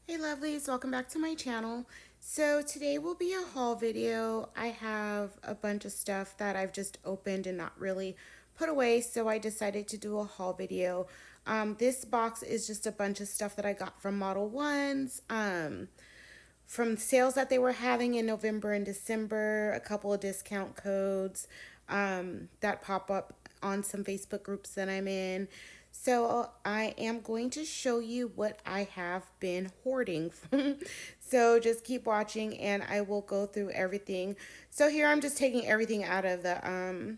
Hey lovelies, welcome back to my channel. So today will be a haul video. I have a bunch of stuff that I've just opened and not really put away, so I decided to do a haul video. This box is just a bunch of stuff that I got from Modelones, from sales that they were having in November and December, a couple of discount codes that pop up on some Facebook groups that I'm in. So I am going to show you what I have been hoarding. So just keep watching and I will go through everything. So here I'm just taking everything out of the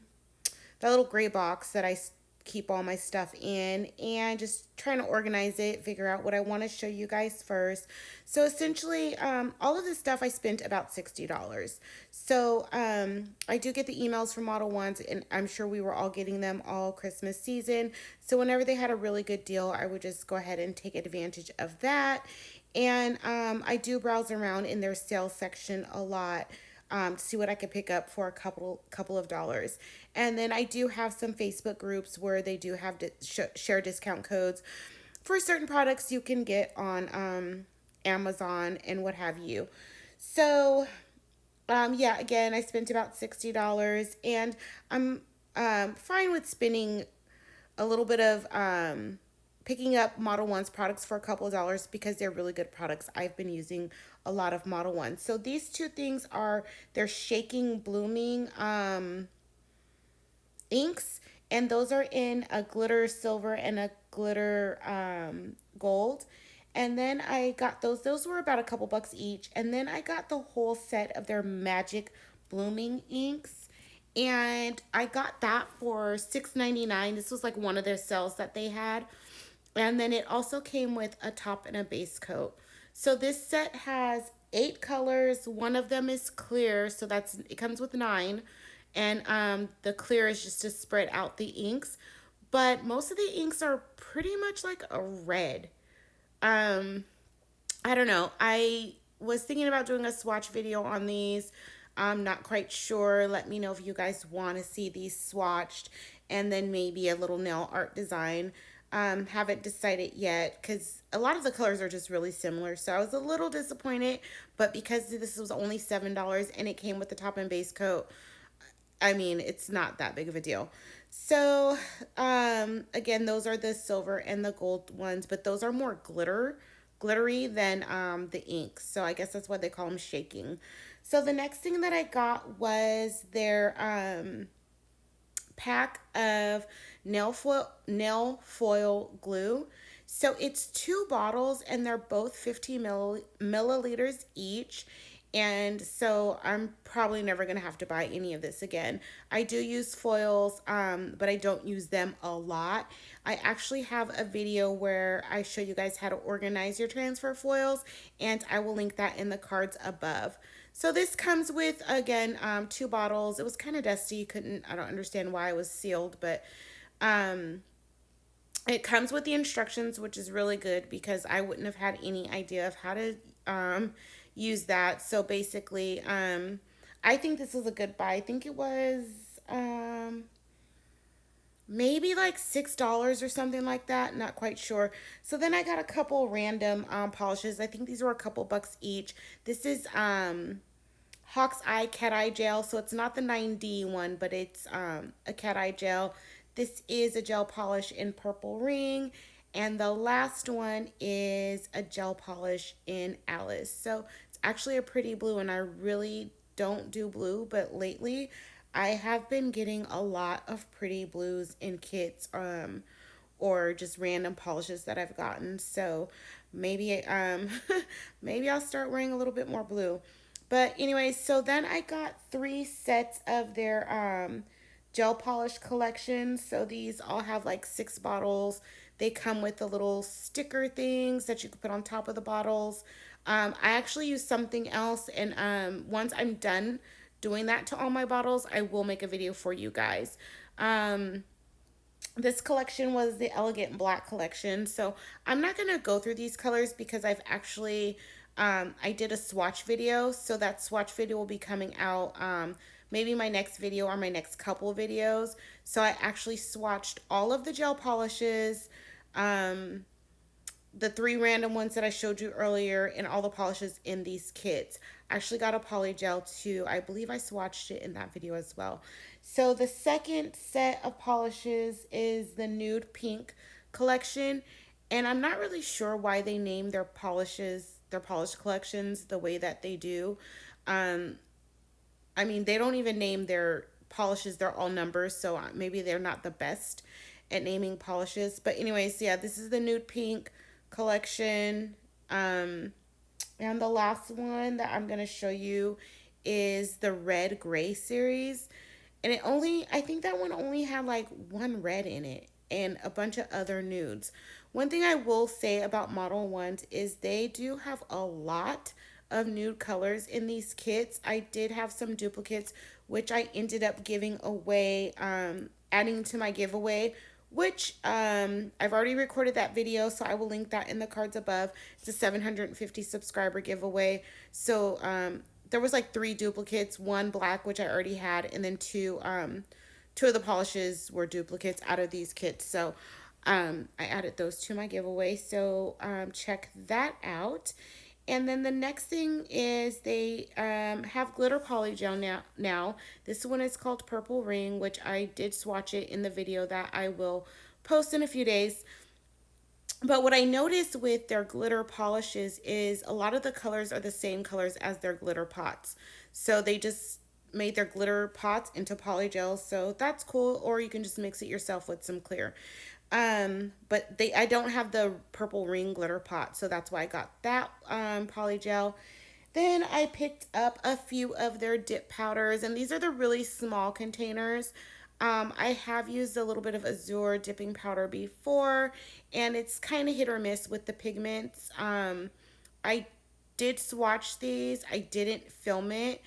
little gray box that I keep all my stuff in and just trying to organize it, figure out what I want to show you guys first. So essentially, all of this stuff I spent about $60. So I do get the emails from Modelones, and I'm sure we were all getting them all Christmas season. So whenever they had a really good deal, I would just go ahead and take advantage of that. And I do browse around in their sales section a lot, to see what I could pick up for a couple of dollars. And then I do have some Facebook groups where they do have share discount codes for certain products you can get on Amazon and what have you. So yeah, again, I spent about $60, and I'm fine with spending a little bit of picking up Modelones products for a couple of dollars because they're really good products. I've been using a lot of Modelones. So these two things are their Shaking Blooming inks, and those are in a glitter silver and a glitter gold. And then I got those were about a couple bucks each. And then I got the whole set of their Magic Blooming inks. And I got that for $6.99. This was like one of their sales that they had. And then it also came with a top and a base coat. So this set has 8 colors. One of them is clear, so it comes with 9. And the clear is just to spread out the inks. But most of the inks are pretty much like a red. Um, I don't know. I was thinking about doing a swatch video on these. I'm not quite sure. Let me know if you guys want to see these swatched, and then maybe a little nail art design. Haven't decided yet because a lot of the colors are just really similar. So I was a little disappointed, but because this was only $7 and it came with the top and base coat, I mean, it's not that big of a deal. So, again, those are the silver and the gold ones, but those are more glittery than the inks. So I guess that's why they call them shaking. So the next thing that I got was their pack of nail foil glue. So it's 2 bottles and they're both 50 milliliters each. And so I'm probably never going to have to buy any of this again. I do use foils, but I don't use them a lot. I actually have a video where I show you guys how to organize your transfer foils, and I will link that in the cards above. So this comes with, again, 2 bottles. It was kind of dusty. I don't understand why it was sealed, but um, it comes with the instructions, which is really good because I wouldn't have had any idea of how to use that. So basically, I think this is a good buy. I think it was um, maybe like $6 or something like that. Not quite sure. So then I got a couple random polishes. I think these were a couple bucks each. This is Hawk's Eye Cat Eye Gel. So it's not the 9D one, but it's a cat eye gel. This is a gel polish in Purple Ring. And the last one is a gel polish in Alice. So it's actually a pretty blue, and I really don't do blue, but lately I have been getting a lot of pretty blues in kits, or just random polishes that I've gotten. So maybe maybe I'll start wearing a little bit more blue. But anyway, so then I got 3 sets of their gel polish collection. So these all have like 6 bottles. They come with the little sticker things that you can put on top of the bottles. I actually use something else, and once I'm done doing that to all my bottles, I will make a video for you guys. This collection was the Elegant Black collection. So I'm not going to go through these colors because I've actually, I did a swatch video. So that swatch video will be coming out maybe my next video or my next couple of videos. So I actually swatched all of the gel polishes, the three random ones that I showed you earlier and all the polishes in these kits. I actually got a poly gel too. I believe I swatched it in that video as well. So the second set of polishes is the nude pink collection. And I'm not really sure why they name their polishes, their polish collections the way that they do. Um, I mean, they don't even name their polishes, they're all numbers, so maybe they're not the best at naming polishes. But, anyways, yeah, this is the nude pink collection. Um, and the last one that I'm going to show you is the red gray series. And I think that one only had like one red in it and a bunch of other nudes. One thing I will say about Model Ones is they do have a lot of nude colors in these kits. I did have some duplicates, which I ended up giving away, adding to my giveaway, which I've already recorded that video, so I will link that in the cards above. It's a 750 subscriber giveaway. So there was like three duplicates, one black, which I already had, and then two of the polishes were duplicates out of these kits. So I added those to my giveaway. So check that out. And then the next thing is they have glitter poly gel now. This one is called Purple Ring, which I did swatch it in the video that I will post in a few days. But what I noticed with their glitter polishes is a lot of the colors are the same colors as their glitter pots. So they just made their glitter pots into poly gel. So that's cool. Or you can just mix it yourself with some clear. But I don't have the purple ring glitter pot, so that's why I got that poly gel. Then I picked up a few of their dip powders, and these are the really small containers. I have used a little bit of Azure dipping powder before, and it's kind of hit or miss with the pigments. I did swatch these. I didn't film it,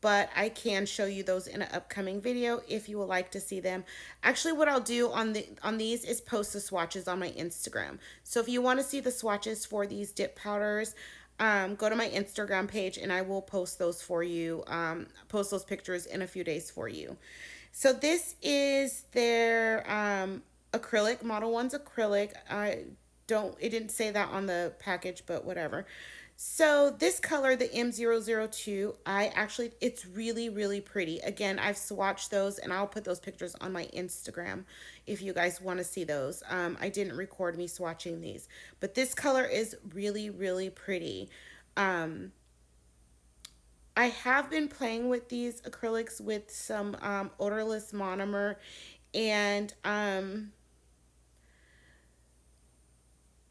but I can show you those in an upcoming video if you would like to see them. Actually, what I'll do on these is post the swatches on my Instagram. So if you want to see the swatches for these dip powders, go to my Instagram page and I will post those for you, post those pictures in a few days for you. So this is their acrylic, Model One's acrylic. It didn't say that on the package, but whatever. So this color, the M002, it's really, really pretty. Again, I've swatched those and I'll put those pictures on my Instagram if you guys want to see those. I didn't record me swatching these, but this color is really, really pretty. I have been playing with these acrylics with some odorless monomer, and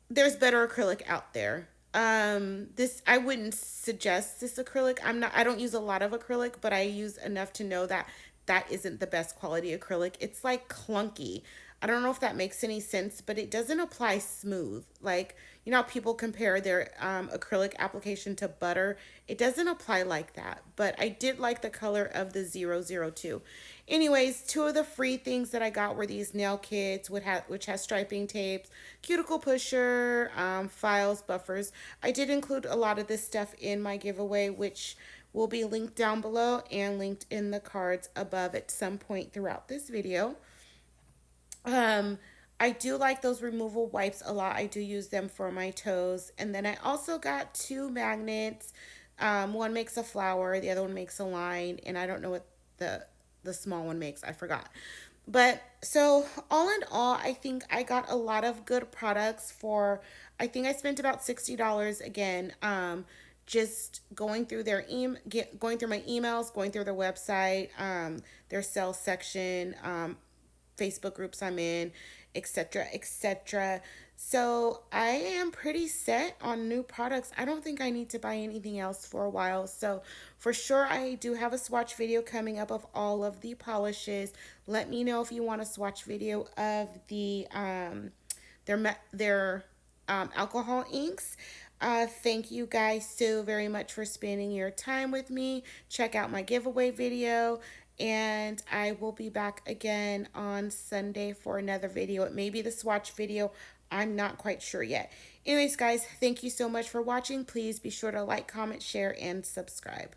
there's better acrylic out there. This I wouldn't suggest this acrylic. I don't use a lot of acrylic, but I use enough to know that that isn't the best quality acrylic. It's like clunky. I don't know if that makes any sense, but it doesn't apply smooth. Like, you know how people compare their acrylic application to butter? It doesn't apply like that, but I did like the color of the 002. Anyways, two of the free things that I got were these nail kits, which has striping tapes, cuticle pusher, files, buffers. I did include a lot of this stuff in my giveaway, which will be linked down below and linked in the cards above at some point throughout this video. I do like those removal wipes a lot. I do use them for my toes. And then I also got two magnets. One makes a flower, the other one makes a line, and I don't know what the small one makes. I forgot. But so all in all, I think I got a lot of good products for, I think I spent about $60 again. Just going through going through my emails, going through their website, their sales section, Facebook groups I'm in, etc., etc. So I am pretty set on new products. I don't think I need to buy anything else for a while. So for sure, I do have a swatch video coming up of all of the polishes. Let me know if you want a swatch video of their alcohol inks. Thank you guys so very much for spending your time with me. Check out my giveaway video. And I will be back again on Sunday for another video. It may be the swatch video. I'm not quite sure yet. Anyways, guys, thank you so much for watching. Please be sure to like, comment, share, and subscribe.